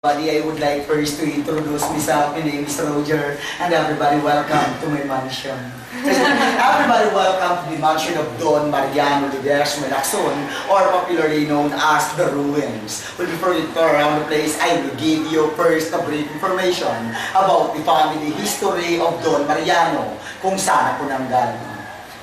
I would like first to introduce myself. My name is Roger, and everybody welcome to my mansion. Everybody welcome to the mansion of Don Mariano Ledesma Lacson, or popularly known as The Ruins. Well, before you tour around the place, I will give you first a brief information about the family history of Don Mariano, kung saan ako nanggaling.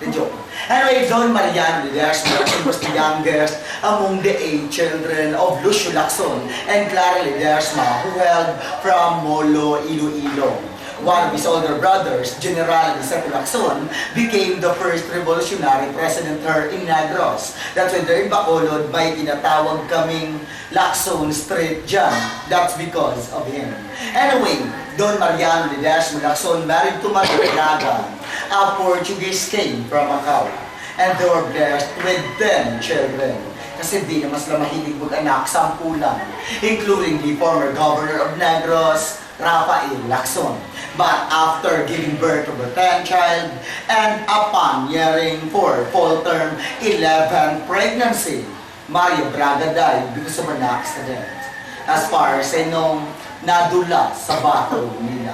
The joke. Anyway, Don Mariano Ledesma was the youngest among the 8 children of Lucio Lacson and Clara Ledesma, who hailed from Molo, Iloilo. One of his older brothers, General Giuseppe Lacson, became the first revolutionary president here in Negros. That's why there in Bacolod, may tinatawag kaming Lacson Street dyan. That's because of him. Anyway, Don Mariano Ledesma Lacson married to Maria Braga, a Portuguese king from Macau. And they were blessed with 10 children. Kasi di naman sila mahilig mag-anak, 10 lang, including the former governor of Negros, Rafael Lacson. But after giving birth to the 10th child, and upon nearing for full term 11 pregnancy, Maria Braga died because of an accident. As far as I know, nadula sa bathroom nila.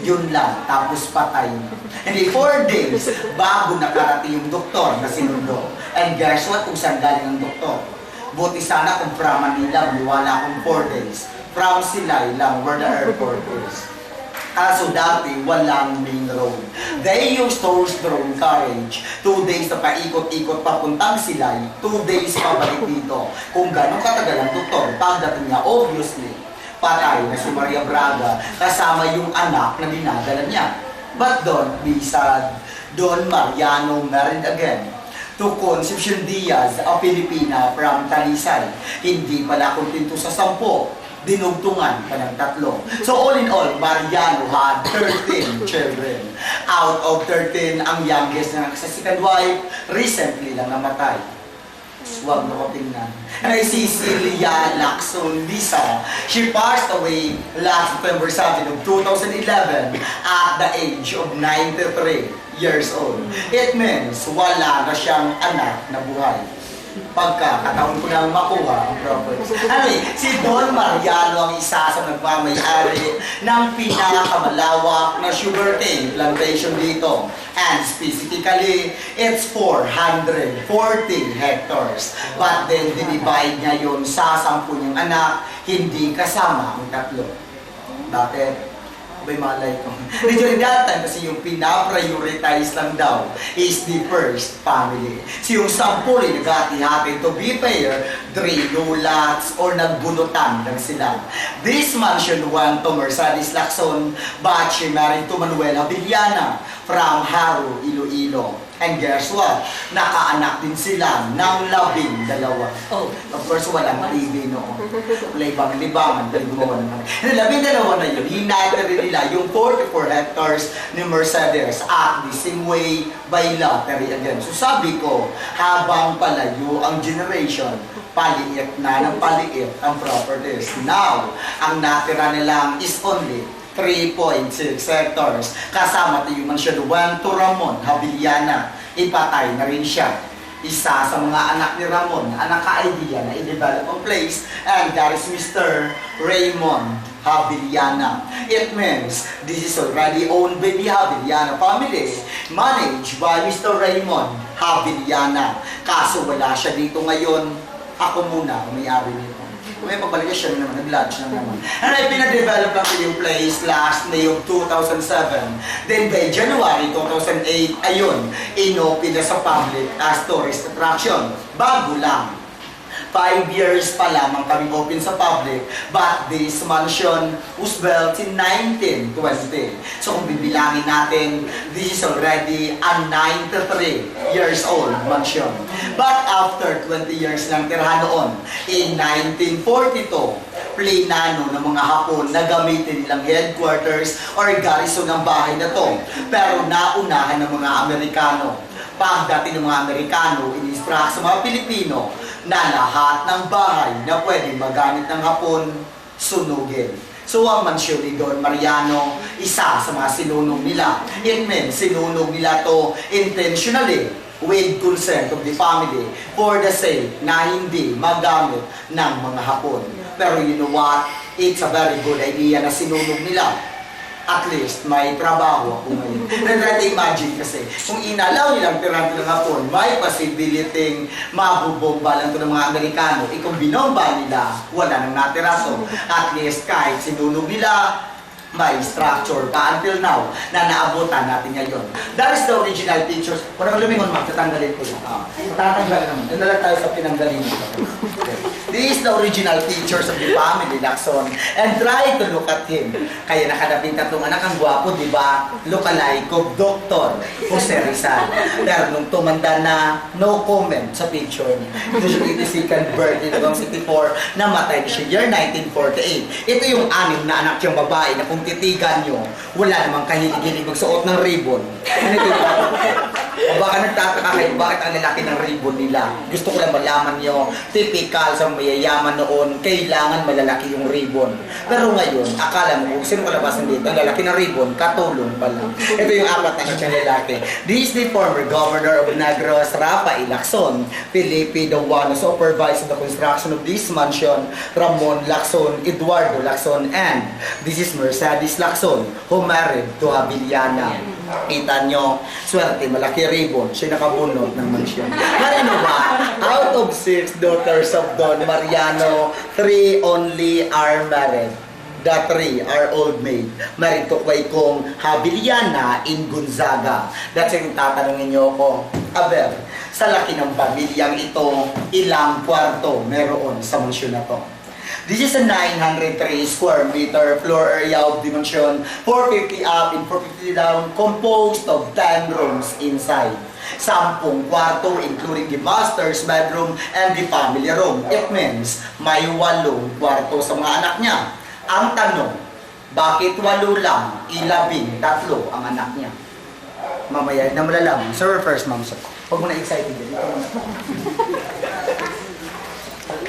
Yun lang, tapos patay na. Hindi, 4 days bago nakarating yung doktor na sinundo. And guess what, kung saan galing ang doktor? Buti sana kung from Manila, wala akong 4 days. From Silay lang, where the airport is. Kaso dati, walang main road. They used horse-drawn carriage. 2 days na paikot-ikot papuntang Silay, 2 days pabalik dito. Kung gano'ng katagal ang doktor, pagdating niya, obviously, patay na si Maria Braga kasama yung anak na dinadala niya. But don't be sad, Don Mariano married again to Concepcion Diaz, a Filipina from Talisay. Hindi pala kontento sa 10, dinugtungan pa ng 3. So all in all, Mariano had 13 children. Out of 13, ang youngest na sa second wife, recently lang namatay. Huwag na ko tingnan. And I see Celia Lacson Lisa. She passed away last September 7 of 2011 at the age of 93 years old. It means wala na siyang anak na buhay. Pagkakataon ko na makuha ang property. Anyway, si Don Mariano ang isa sa nagmamayari ng pinakamalawak na sugarcane plantation dito. And specifically, it's 440 hectares. But then, dinivide niya yun sa 10 niyang anak, hindi kasama ang 3. Bakit? May malay ko. During that time, kasi yung pinaprioritize lang daw is the first family. So yung 10 rin nag-hati-hati, to be fair, 3 lots or nagbunutan lang sila. This mansion went to Mercedes Lacson, but she married to Manuela Villana from Haro, Iloilo. And guess what? Nakaanak din sila ng 12. Oh, of course, walang TV noon. Wala ibang libangan, dahil gumawa naman. And 12 na yun, hinayad rin nila yung 44 hectares ni Mercedes at the same way by lottery again. So sabi ko, habang palayo ang generation, paliit na ng paliit ang properties. Now, ang natira nilang is only 3.6 hectares. Kasama ito yung mansyon Juan to Ramon Havillana. Ipatay na rin siya. Isa sa mga anak ni Ramon na naka-idea na i-develop ang place, and that is Mr. Raymond Havillana. It means this is already owned by the Havillana family, managed by Mr. Raymond Havillana. Kaso wala siya dito ngayon, ako muna may-ari nito. Kung may pagbalik siya naman, nag-lunch na naman. And I pinadevelop lang yung place last May of 2007. Then by January 2008, ayun, inopen na sa public as tourist attraction. Bago lang. 5 years pa lamang kami open sa public, but this mansion was built in 1920. So kung bibilangin natin, this is already a 93 years old mansion. But after 20 years ng tirahan noon, in 1942, plinano ng mga Hapon na gamitin nilang headquarters or garrison ng bahay na to. Pero naunahan ng mga Amerikano. Pagdating ng mga Amerikano, in-instruct sa mga Pilipino na lahat ng bahay na pwedeng magamit ng Hapon, sunugin. So ang mansyon ni Don Mariano, isa sa mga sinunog nila. It means sinunog nila to intentionally with consent of the family for the sake na hindi magamit ng mga Hapon. Pero you know what? It's a very good idea na sinunog nila. At least, may trabaho ako ngayon. Imagine kasi, kung inalaw nilang tirante ng Hapon, may possibility mabubomba lang ito ng mga Amerikano. Kung binomba nila, wala nang natira. So, at least, kahit sinunog nila, may structure pa until now na naabutan natin ngayon. That is the original pictures. Kung nakalumingon, tatanggalin ko lang. Tatanggalin naman. Doon na lang tayo sa pinanggalin. This is the original pictures of the family, Lacson. And try to look at him. Kaya nakadaping tatlong anak, ang gwapo, di ba? Look-alike of Dr. Jose Rizal. Pero nung tumanda na, no comment sa picture niya. Ito siya 82nd birthday na 64, namatay siya year 1948. Ito yung anim na anak yung babae na kung titigan nyo, wala namang kahilig-hilig magsuot ng ribbon. Ano ito yung o baka nagtataka kayo, bakit ang lalaki ng ribbon nila? Gusto ko lang malaman nyo, typical sa mayayaman noon, kailangan malalaki yung ribbon. Pero ngayon, akala mo kung sino kalabasan dito, ang lalaki ng ribbon, katulong pala. Ito yung apat na kanyang lalaki. This is the former governor of Negros, Rafael Lacson. Felipe, the one who supervised the construction of this mansion, Ramon Lacson, Eduardo Lacson, and this is Mercedes Lacson, who married to Abiliana. Kita nyo, swerte, malaki ribbon, siya nakabunot ng mansyon. Marino ba? Out of 6 daughters of Don Mariano, 3 only are married. The 3 are old maid. Married to kay kong Habiliana in Gonzaga. That's yung tatanungin nyo ko. Aber, sa laki ng pamilyang ito, ilang kwarto meron sa mansyon na to? This is a 903 square meter floor area of dimension 450 up and 450 down, composed of 10 rooms inside. 10 kwarto including the master's bedroom and the family room. It means may 8 kwarto sa mga anak niya. Ang tanong, bakit 8 lang, 13 ang anak niya? Mamaya na malalaman. Sir, first ma'am, sir. Huwag mo na excited din.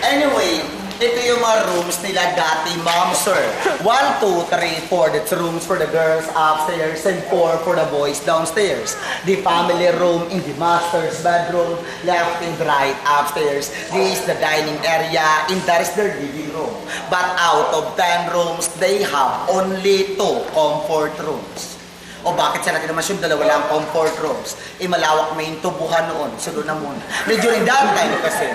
Anyway, ito yung mga rooms nila dati, ma'am, sir. 1, 2, 3, 4. That's rooms for the girls upstairs and 4 for the boys downstairs. The family room in the master's bedroom, left and right upstairs. This is the dining area and that is their living room. But out of 10 rooms, they have only 2 comfort rooms. O bakit sa natin naman yung dalawa lang comfort rooms? Malawak may tubuhan noon. Sulo na muna. But during that time kasi,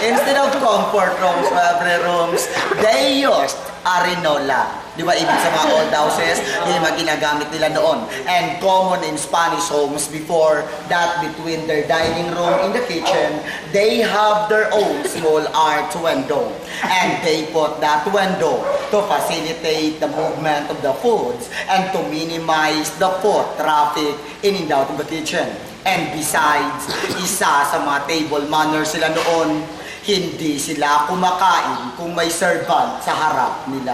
instead of comfort rooms, every rooms, they used arenola. Di ba, ibig sa mga old houses, yung mga ginagamit nila noon. And common in Spanish homes before that, between their dining room and the kitchen, they have their own small arch window. And they put that window to facilitate the movement of the foods and to minimize the foot traffic in and out of the kitchen. And besides, isa sa mga table manners sila noon, hindi sila kumakain kung may servant sa harap nila.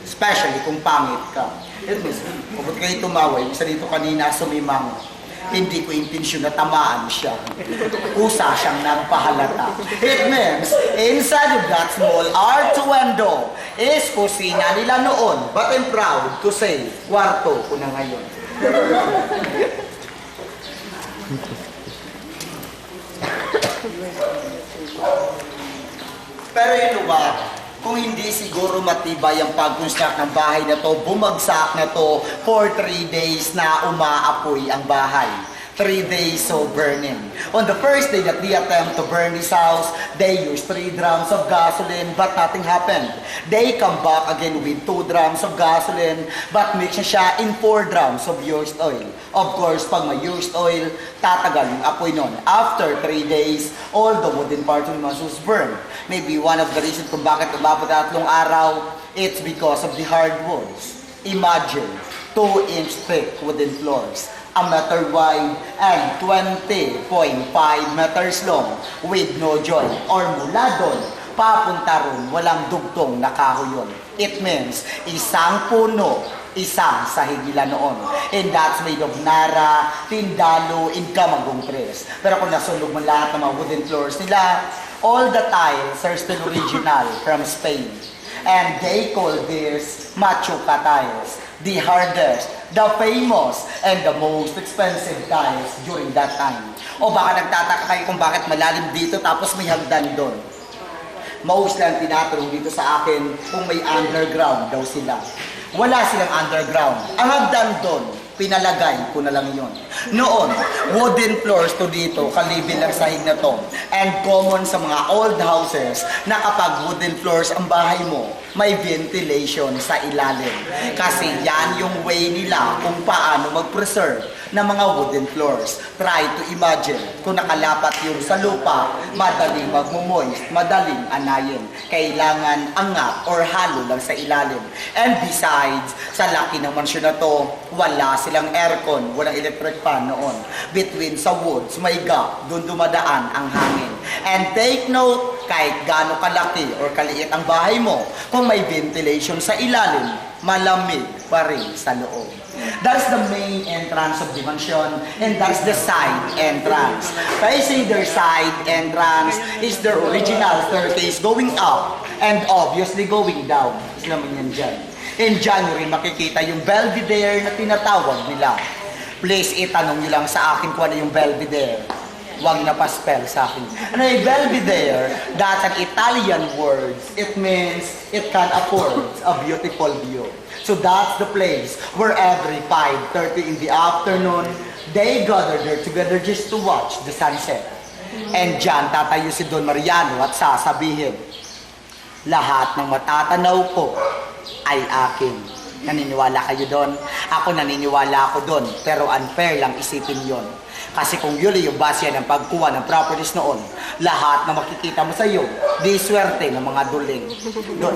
Especially kung pangit ka. It means, kung kayo tumaway, isa dito kanina sumimang, hindi ko intensyon na tamaan siya. Kusa siyang nagpahalata. It means, inside of that small arch window is kusina nila noon. But I'm proud to say, kwarto ko na ngayon. Pero yun ba, kung hindi siguro matibay ang pag-construct ng bahay na to, bumagsak na to for 3 days na umaapoy ang bahay. 3 days of burning. On the first day that they attempt to burn this house, they used 3 drums of gasoline, but nothing happened. They come back again with 2 drums of gasoline, but mix siya in 4 drums of used oil. Of course, pag may used oil, tatagal yung apoy nun. After 3 days, all the wooden parts of the house was burned. Maybe one of the reasons kung bakit umabot 3 araw, it's because of the hardwoods. Imagine, 2-inch thick wooden floors, 1 meter wide and 20.5 meters long with no joint, or mula doon papunta ron walang dugtong na kahoy yun. It means isang puno, isang sahigila noon. And that's made of nara, tindalo, and kamagong trees. Pero kung nasunog mo lahat ng mga wooden floors nila, all the tiles are still original from Spain. And they call this Machuca tiles, the hardest, the famous, and the most expensive tiles during that time. O baka nagtataka kayo kung bakit malalim dito tapos may hagdan doon. Most lang tinatanong dito sa akin kung may underground daw sila. Wala silang underground. Ang hagdan doon, pinalagay ko na lang yun. Noon, wooden floors to dito, kalibin lang sahig na to. And common sa mga old houses na kapag wooden floors ang bahay mo, may ventilation sa ilalim. Kasi yan yung way nila kung paano mag-preserve ng mga wooden floors. Try to imagine, kung nakalapat yun sa lupa, madaling magmumoist, madaling anayin. Kailangan angat or halo lang sa ilalim. And besides, sa laki ng mansyon na to, wala silang aircon, walang electric fan noon. Between sa woods, may gap, doon dumadaan ang hangin. And take note, kahit gaano kalaki or kaliit ang bahay mo, kung may ventilation sa ilalim, malamig pa rin sa loob. That is the main entrance of the mansion, and that's the side entrance. Facing their side entrance is their original staircase going up and obviously going down. Is naman yan dyan. In January, makikita yung Belvedere na tinatawag nila. Please, itanong nyo lang sa akin kung ano yung Belvedere. Huwag na pa-spell sa akin. Ano yung Belvedere? That's an Italian word. It means it can afford a beautiful view. So that's the place where every 5:30 in the afternoon, they gather there together just to watch the sunset. And dyan, tatayo si Don Mariano at sasabihin, lahat ng matatanaw ko ay akin. Naniniwala kayo doon? Ako naniniwala ako doon, pero unfair lang isipin yon. Kasi kung yun yung base ng pagkuha ng properties noon, lahat na makikita mo sa iyo, di swerte ng mga duling. Doon.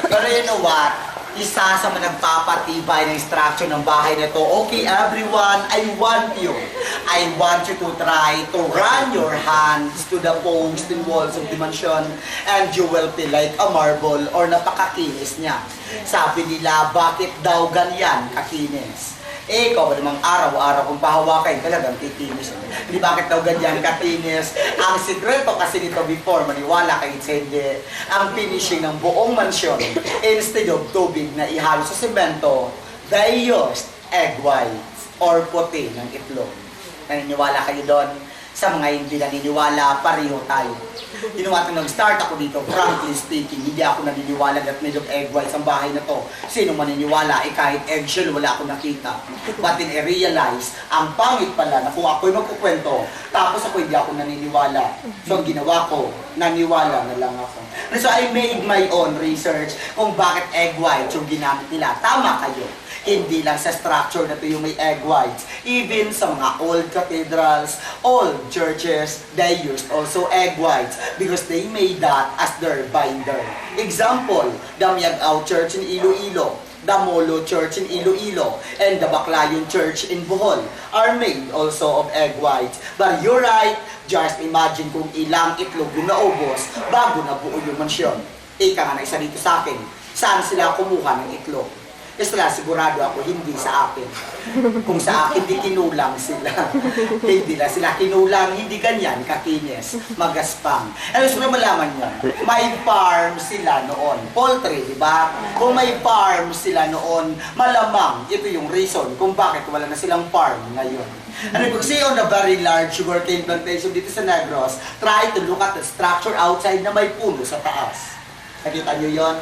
Pero you know what? Isa sa mga nagpapatibay ng structure ng bahay na to. Okay, everyone, I want you to try to run your hands to the posts and walls of the mansion and you will feel like a marble or napakakinis niya. Sabi nila, bakit daw ganyan kakinis? Eh, ikaw ba namang araw-araw kung pahawakan, talagang kikinis. Hindi bakit daw ganyan kakinis? Ang sikreto kasi nito before, maniwala kayo sa hindi, ang finishing ng buong mansyon, instead of tubig na ihalo sa semento, they used egg whites or puti ng itlog. Naniniwala kayo doon? Sa mga hindi naniniwala, pareho tayo. You know what, nung nag-start ako dito, frankly speaking, hindi ako naniniwala that medyo egg whites ang bahay na to. Sino maniniwala, eh kahit eggshell, wala ako nakita. But then I realize, ang pangit pala na kung ako'y magkukwento, tapos ako hindi ako naniniwala. So ang ginawa ko, naniwala na lang ako. And so I made my own research kung bakit egg whites yung ginamit nila. Tama kayo. Hindi lang sa structure na ito yung may egg whites. Even sa mga old cathedrals, old churches, they used also egg whites because they made that as their binder. Example, Damiagao Church in Iloilo, Damolo Church in Iloilo, and the Baclayon Church in Bohol are made also of egg whites. But you're right, just imagine kung ilang itlog yung naubos bago nabuo yung mansyon. Ika nga na isa dito sa akin, saan sila kumuha ng itlog? Isla, sigurado ako, hindi sa akin. Kung sa akin, di kinulang sila. Hindi lang sila kinulang, hindi ganyan, kakinis, magaspang. And gusto na malaman nyo, may farm sila noon. Poultry, di ba? Kung may farm sila noon, malamang ito yung reason kung bakit wala na silang farm ngayon. And if you see on a very large sugarcane plantation dito sa Negros, try to look at the structure outside na may puno sa taas. Nakita nyo yon?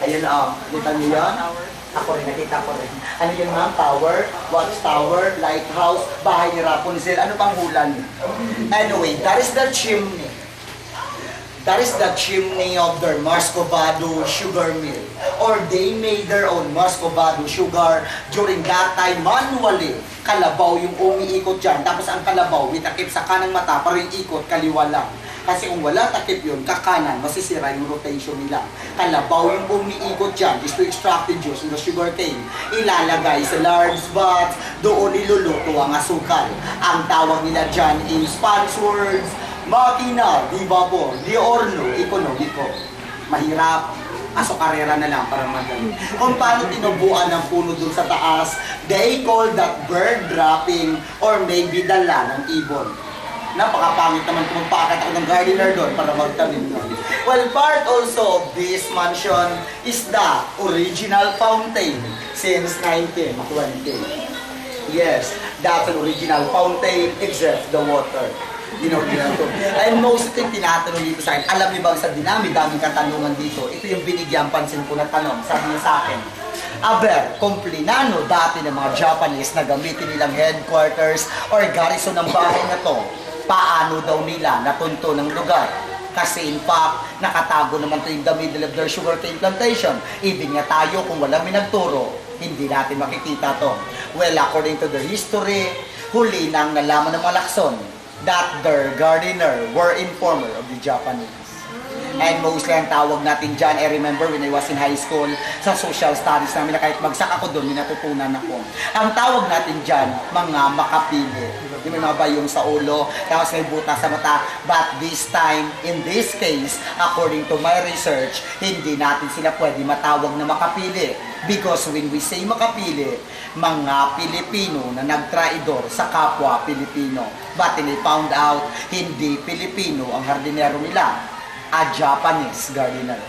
Ayun nakita nyo yun? Ako rin, nakita ko rin. Ano yun ma'am? Tower, watchtower, lighthouse, bahay ni Rapunzel, ano pang hulan? Anyway, that is the chimney. That is the chimney of their Muscovado sugar mill. Or they made their own Muscovado sugar during that time manually. Kalabaw yung umiikot dyan. Tapos ang kalabaw, itakip sa kanang mata, parang ikot, kaliwa lang. Kasi kung wala takip yun, kakanan, masisira yung rotation nila. Kalabaw yung umiikot dyan is to extract the juice in the sugar cane. Ilalagay sa large vats, doon iluluto ang asukal. Ang tawag nila dyan in Spanish words, makina, di vapor, di horno, ekonomiko. Mahirap, asokarera na lang para madali. Kung paano tinubuan ng puno dun sa taas, they call that bird dropping or maybe dala ng ibon. Napakapangit naman kung magpaakat ako ng gardener doon para magtanim doon. Well, part also of this mansion is the original fountain since 1920. Yes, that's an original fountain except the water. You know, ito. And most of it tinatanong dito sa akin, alam niyo ba sa dinami-daming katanungan dito, ito yung binigyan pansin ko na tanong, sabi niya sa akin, aber, komplinano dati ng mga Japanese na gamitin nilang headquarters or garrison ng bahay na to, paano daw nila natunto ng lugar? Kasi in fact, nakatago naman to in the middle of their sugarcane plantation. Even nga tayo, kung walang may nagturo, hindi natin makikita to. Well, according to the history, huli nang nalaman ng mga Lacson that their gardener were informer of the Japanese. And mostly ang tawag natin dyan, I remember when I was in high school, sa social studies namin na kahit bagsak ako doon, may natutunan ako. Ang tawag natin dyan, mga makapili. Yung may mga bayong sa ulo, tapos may butas sa mata. But this time, in this case, according to my research, hindi natin sila pwede matawag na makapili. Because when we say makapili, mga Pilipino na nagtraidor sa kapwa Pilipino. But they found out, hindi Pilipino ang hardinero nila, a Japanese gardener.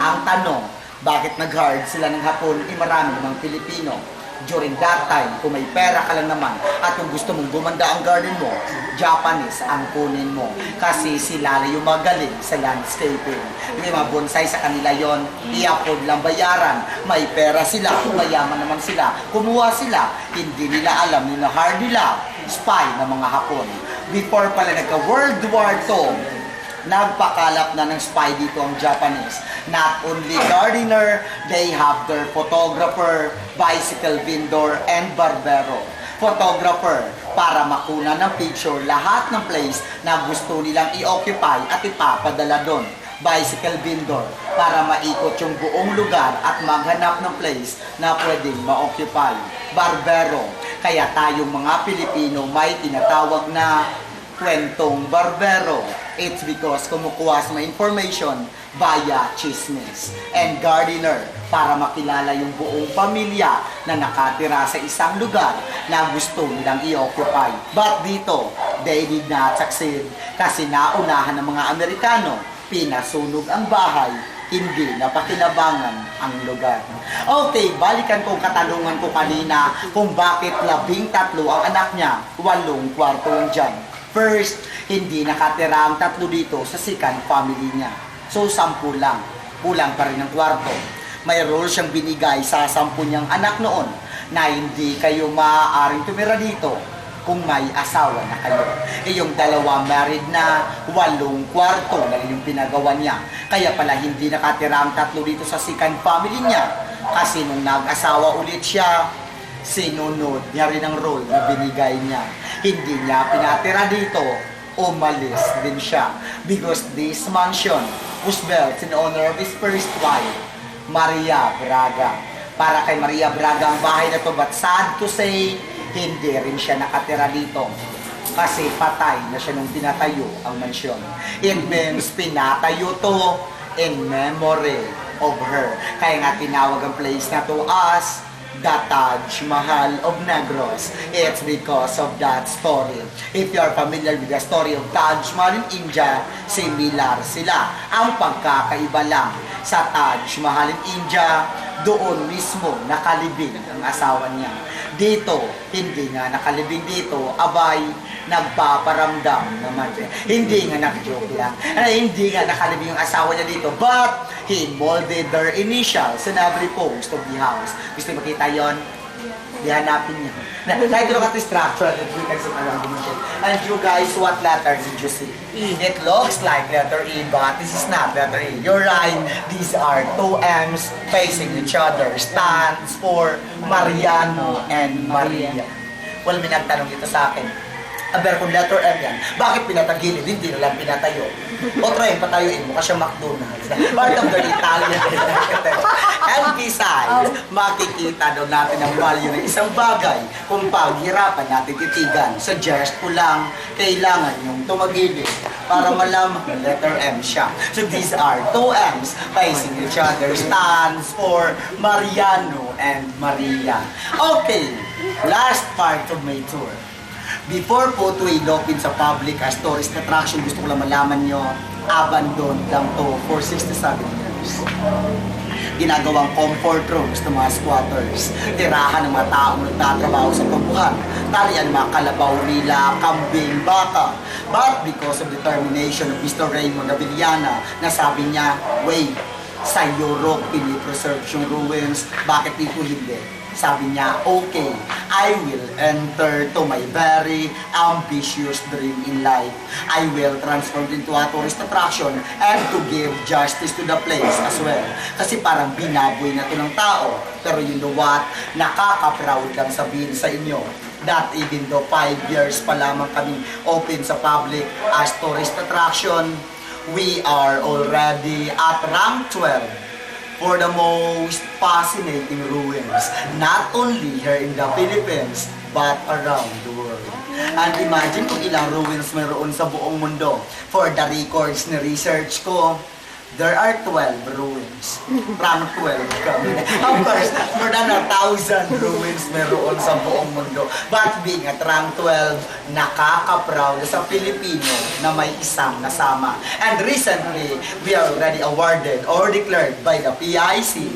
Ang tanong, bakit nag-hard sila ng Hapon, marami namang Pilipino. During that time, kung may pera ka lang naman at kung gusto mong gumanda ang garden mo, Japanese ang kunin mo. Kasi sila na yung magaling sa landscaping. May mga bonsai sa kanila yon, i-afford lang bayaran. May pera sila, mayaman naman sila. Kumuha sila, hindi nila alam yung na-hard nila, spy ng mga Hapon. Before pala nagka-World War II, nagpakalap na ng spy dito ang Japanese. Not only gardener, they have their photographer, bicycle vendor, and barbero. Photographer, para makuna ng picture lahat ng place na gusto nilang i-occupy at ipapadala doon. Bicycle vendor, para maikot yung buong lugar at maghanap ng place na pwedeng ma-occupy. Barbero, kaya tayong mga Pilipino may tinatawag na kwentong barbero. It's because kumukuha sa mga information via chismis. And gardener, para makilala yung buong pamilya na nakatira sa isang lugar na gusto nilang i-occupy. But dito, they did not succeed kasi naunahan ng mga Amerikano, pinasunog ang bahay, hindi napakinabangan ang lugar. Okay, balikan ko katanungan ko kanina kung bakit 13 ang anak niya, 8 kwarto yung dyan. First, hindi nakatira ang 3 dito sa second family niya. So, 10 lang. Kulang pa rin ang kwarto. May role siyang binigay sa 10 niyang anak noon na hindi kayo maaaring tumira dito kung may asawa na kayo. Yung 2 married na, 8 kwarto na yung pinagawa niya. Kaya pala hindi nakatira ang 3 dito sa second family niya. Kasi nung nag-asawa ulit siya, sinunod niya rin ang role na binigay niya. Hindi niya pinatira dito, umalis din siya. Because this mansion was built in honor of his first wife, Maria Braga. Para kay Maria Braga ang bahay na to, but sad to say, hindi rin siya nakatira dito. Kasi patay na siya nung pinatayo ang mansyon. It means pinatayo to in memory of her. Kaya nga tinawag ang place na to as the Taj Mahal of Negros. It's because of that story. If you are familiar with the story of Taj Mahal in India, similar sila. Ang pagkakaiba lang, sa Taj Mahal in India, doon mismo nakalibing ang asawa niya. Dito, hindi nga nakalibing dito, abay, nagpaparamdam naman. Hindi nga nag-joke lang. Hindi nga nakalibing yung asawa niya dito. But, he molded their initials in every post of the house. Gusto niyo makita yon? Di hanapin niyo. Kahit look at the structure, and you guys, what letter did you see? E. It looks like letter E, but this is not letter E. You're right. These are 2 M's facing each other. Stands for Mariano and Maria. Well, may nagtanong dito sa akin, aber kung letter M yan, bakit pinatagilid? Hindi na lang pinatayo. O try, patayuin mo kasi McDonald's. Part of the Italian and besides, makikita daw natin ang value ng isang bagay kung paghirapan natin titigan. Suggest ko lang, kailangan yung tumagilid para malaman letter M siya. So these are 2 M's facing each other. Stands for Mariano and Maria. Okay, last part of my tour. Before po ito i-open sa public as tourist attraction, gusto ko lang malaman nyo, abandoned lang to for 67 years. ginagawang comfort rooms ng mga squatters, tirahan ng mga taong nagtatrabaho sa pambuhan, talian mga kalabaw nila, kambing, baka. But because of determination of Mr. Raymond Avellana, na sabi niya, wait, sa Europe, pinipreserve yung ruins, bakit dito hindi? Sabi niya, okay, I will enter to my very ambitious dream in life. I will transform it into a tourist attraction and to give justice to the place as well. Kasi parang binaboy na to ng tao. Pero you know what? Nakaka-proud lang sabihin sa inyo that even though 5 years pa lamang kami open sa public as tourist attraction, we are already at rank 12 for the most fascinating ruins, not only here in the Philippines, but around the world. And imagine kung ilang ruins mayroon sa buong mundo. For the records na research ko, there are 12 ruins. Rank 12 kami. Of course, more than 1,000 ruins meron sa buong mundo. But being at rank 12, nakaka-proud sa Pilipino na may isang nasama. And recently, we are already awarded or declared by the PIC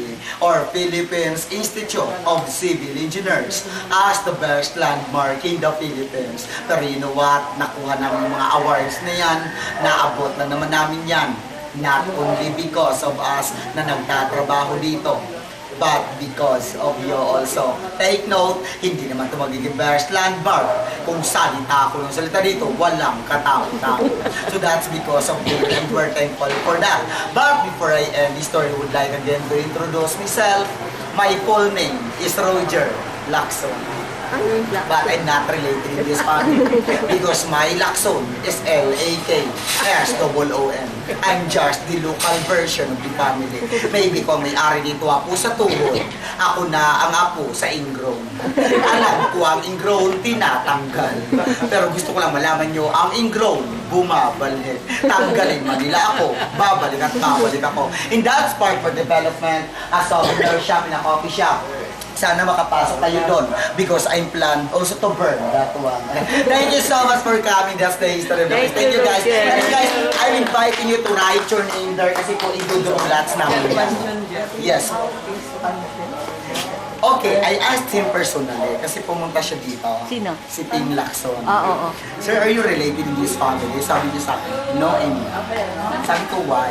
or Philippines Institute of Civil Engineers as the best landmark in the Philippines. Pero you know what? Nakuha namin mga awards na yan. Naabot na naman namin yan. Not only because of us na nagtatrabaho dito, but because of you also. Take note, hindi naman ito magiging best landmark. Kung salita ako ng salita dito, walang katao-tao. So that's because of you, and we're thankful for that. But before I end this story, I would like again to introduce myself. My full name is Roger Lacson. But I'm not related in this family because my Lacson is L-A-K-S-O-O-N. I'm just the local version of the family. Maybe kung may-ari dito ako sa tuhod, ako na ang apo sa ingrown. Alam ko ang ingrown tinatanggal. Pero gusto ko lang malaman nyo, ang ingrown bumabalik. Tanggalin man nila ako, babalik at babalik ako. And that's part for development, a souvenir shop in a coffee shop. Sana makapasok tayo doon because I'm planned also to burn that one. Thank you so much for coming. That's the history of the place. Thank you guys. And guys, I'm inviting you to write your name there kasi po idudurulats namin yan. Yes. Okay, I asked him personally kasi pumunta siya dito. Sino? Si Ping Lacson. Oo. Sir, are you related in this family? Sabi niya sa akin, no, and sabi ko, why?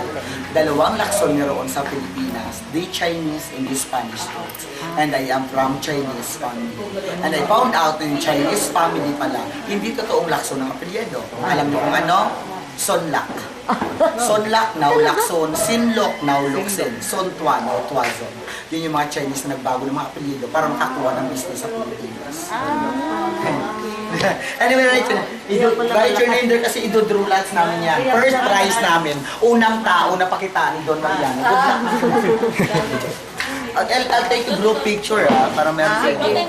Dalawang Lacson meron sa Pilipinas. They Chinese and the Spanish roots. And I am from Chinese family. And I found out in Chinese family pala, hindi totoong Lacson ang apelyido. Alam niyo kung ano? Sonlak. Sonlak, now Lacson. Sinlok, now Luxin. Sontuan, now Tuazon. Yun yung mga Chinese na nagbago ng mga apelyido para makakuha ng business sa Pilipinas. Anyway, write your name there kasi idudrulats namin yan. First prize namin, unang tao na pakitaan ni Don Mariano. Good luck. I'll take a group picture para meron sa inyo.